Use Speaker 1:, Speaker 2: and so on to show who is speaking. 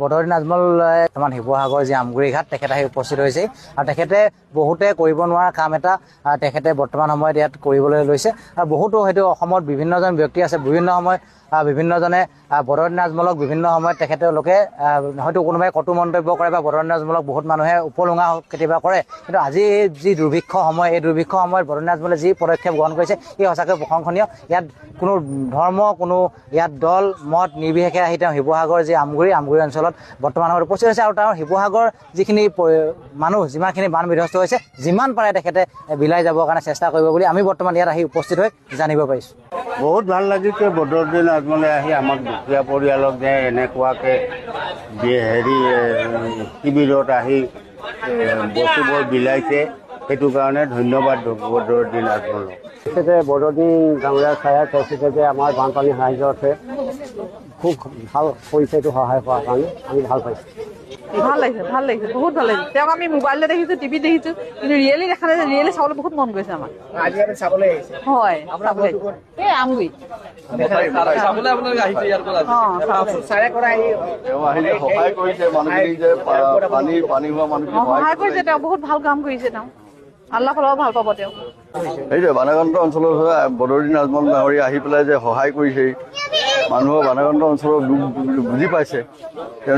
Speaker 1: বদৰুদ্দিন আজমল বৰ্তমান শিৱসাগৰ যি আমগুৰি ঘাট তেখেত আহি উপস্থিত হৈছে আৰু তেখেতে বহুতে কৰিব নোৱাৰা কাম এটা তেখেতে বৰ্তমান সময়ত ইয়াত কৰিবলৈ লৈছে আৰু বহুতো হয়তো অসমত বিভিন্নজন ব্যক্তি আছে বিভিন্ন সময়ত বিভিন্নজনে বদৰুদ্দিন আজমলক বিভিন্ন সময়ত তেখেতলোকে হয়তো কোনোবাই কটু মন্তব্য কৰে বা বদৰুদ্দিন আজমলক বহুত মানুহে উপলুঙা কেতিয়াবা কৰে কিন্তু আজি এই যি দুৰ্ভিক্ষ সময় এই দুৰ্ভিক্ষ সময়ত বদৰুদ্দিন আজমলে যি পদক্ষেপ গ্ৰহণ কৰিছে এই সঁচাকৈ প্ৰশংসনীয়। ইয়াত কোনো ধৰ্ম কোনো ইয়াত দল মত নিৰ্বিশেষে আহি তেওঁ শিৱসাগৰ যি আমগুৰি অঞ্চলত বৰ্তমান সময়ত উপস্থিত হৈছে আৰু তেওঁৰ শিৱসাগৰ যিখিনি মানুহ যিমানখিনি বান বিধ্বস্ত হৈছে যিমান পাৰে তেখেতে বিলাই যাবৰ কাৰণে চেষ্টা কৰিব বুলি আমি বৰ্তমান ইয়াত আহি উপস্থিত হৈ জানিব পাৰিছোঁ।
Speaker 2: বহুত ভাল লাগিছে বদৰুদ্দিন আজমলে আহি আমাক দুখীয়া পৰিয়ালক যে এনেকুৱাকৈ শিবিৰত আহি বস্তুবোৰ বিলাইছে সেইটো কাৰণে ধন্যবাদ বদৰুদ্দিন আজমলক।
Speaker 3: বদৰুদ্দিন ডাঙৰীয়া ছাৰে কৈছে যে আমাৰ বানপানী সাহায্যতে খুব ভাল কৰিছে এইটো সহায় কৰাৰ কাৰণে আমি ভাল পাইছোঁ।
Speaker 4: ভাল লাগিছে বহুত ভাল লাগিছে। তেওঁক আমি মোবাইলতে দেখিছোঁ টিভিত দেখিছোঁ কিন্তু ৰিয়েলি দেখা নাই যে ৰিয়েলি চাবলৈ বহুত মন গৈছে আমাৰ। হয় এই আমগুৰি সহায় কৰিছে তেওঁ বহুত ভাল কাম কৰিছে তেওঁ আল্লাহ ফালৰ ভাল পাব তেওঁ।
Speaker 5: সেইটোৱে বাণাকান্ত অঞ্চলৰ বদৰুদ্দিন আজমল ডাঙৰীয়া আহি পেলাই যে সহায় কৰিছে মানুহৰ বাণাকান্ত অঞ্চলৰ বুজি পাইছে তেওঁ